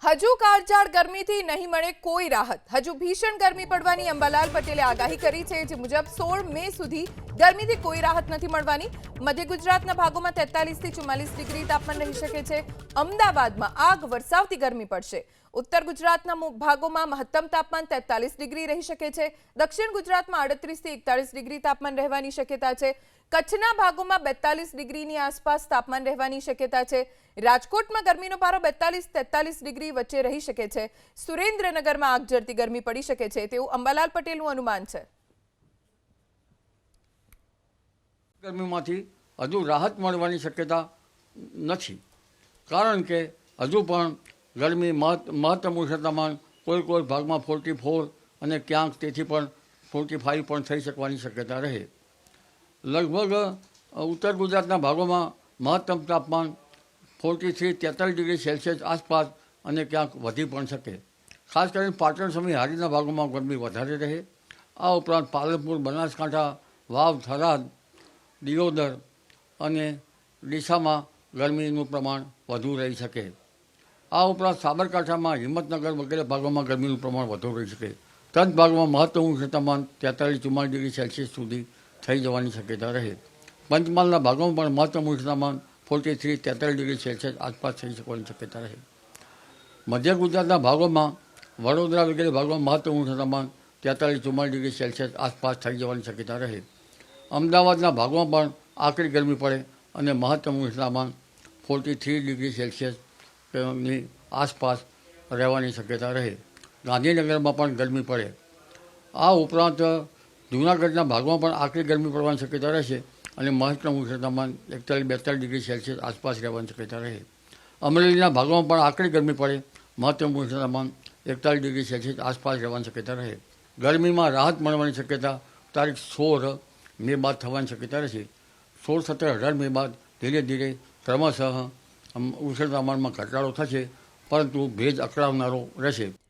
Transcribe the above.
હજુ કાળઝાળ ગરમીથી નહીં મળે કોઈ રાહત. હજુ ભીષણ ગરમી પડવાની અંબાલાલ પટેલે આગાહી કરી છે. જે મુજબ 16 મે સુધી ગરમીથી કોઈ રાહત નથી મળવાની. મધ્ય ગુજરાતના ભાગોમાં 43 થી 44 ડિગ્રી તાપમાન રહી શકે છે. અમદાવાદમાં આગ વરસાવતી ગરમી પડશે. ઉત્તર ગુજરાતના ભાગોમાં મહત્તમ તાપમાન 43 ડિગ્રી રહી શકે છે. દક્ષિણ ગુજરાતમાં 38 થી 41 ડિગ્રી તાપમાન રહેવાની શક્યતા છે. કચ્છના ભાગોમાં 42 ડિગ્રીની આસપાસ તાપમાન રહેવાની શક્યતા છે. રાજકોટમાં ગરમીનો પારો 42-43 ડિગ્રી વચ્ચે રહી શકે છે. સુરેન્દ્રનગરમાં આગ ઝરતી ગરમી પડી શકે છે તેવું અંબાલાલ પટેલનું અનુમાન છે. ગરમીમાંથી હજુ રાહત મળવાની શક્યતા નથી, કારણ કે હજુ પણ ગરમી મહત્તમ ઉષ્ણ તાપમાન કોઈ ભાગમાં 44 અને ક્યાંક તેથી પણ 45 પણ થઈ શકવાની શક્યતા રહે. લગભગ ઉત્તર ગુજરાતના ભાગોમાં મહત્તમ તાપમાન 43-43 ડિગ્રી સેલ્સિયસ આસપાસ અને ક્યાંક વધી પણ શકે. ખાસ કરીને પાટણ સમી હારીના ભાગોમાં ગરમી વધારે રહે. આ ઉપરાંત પાલનપુર, બનાસકાંઠા, વાવ, થરાદ, દિયોદર અને ડીસામાં ગરમીનું પ્રમાણ વધુ રહી શકે. આ ઉપરાંત સાબરકાંઠામાં, હિંમતનગર વગેરે ભાગોમાં ગરમીનું પ્રમાણ વધુ રહી શકે. તદ ભાગમાં મહત્તમ ઉષ્ણ તાપમાન 43-44 ડિગ્રી સેલ્સિયસ સુધી થઈ જવાની શક્યતા રહે. પંચમહાલના ભાગોમાં પણ મહત્તમ ઉષ્ણ તાપમાન 43-43 ડિગ્રી સેલ્સિયસ આસપાસ થઈ શકવાની શક્યતા રહે. મધ્ય ગુજરાતના ભાગોમાં, વડોદરા વગેરે ભાગોમાં મહત્તમ ઉષ્ણ તાપમાન 43-44 ડિગ્રી સેલ્સિયસ આસપાસ થઈ જવાની શક્યતા રહે. અમદાવાદના ભાગોમાં પણ આકરી ગરમી પડે અને મહત્તમ ઉષ્ણ તાપમાન 43 ડિગ્રી સેલ્સિયસની આસપાસ રહેવાની શક્યતા રહે. ગાંધીનગરમાં પણ ગરમી પડે. આ ઉપરાંત જૂનાગઢના ભાગમાં પણ આકરી ગરમી પડવાની શક્યતા રહેશે અને મહત્તમ ઉષ્ણ તાપમાન 41-42 ડિગ્રી સેલ્સિયસ આસપાસ રહેવાની શક્યતા રહે. અમરેલીના ભાગોમાં પણ આકરી ગરમી પડે, મહત્તમ ઉષ્ણ તાપમાન 41 ડિગ્રી સેલ્સિયસ આસપાસ રહેવાની શક્યતા રહે. ગરમીમાં રાહત મળવાની શક્યતા તારીખ 16 મે બાદ થવાની શક્યતા રહેશે. 16, 17, 18 મે બાદ ધીરે ધીરે ક્રમશઃ ઉષ્ણ તાપમાનમાં ઘટાડો થશે, પરંતુ ભેજ અકળાવનારો રહેશે.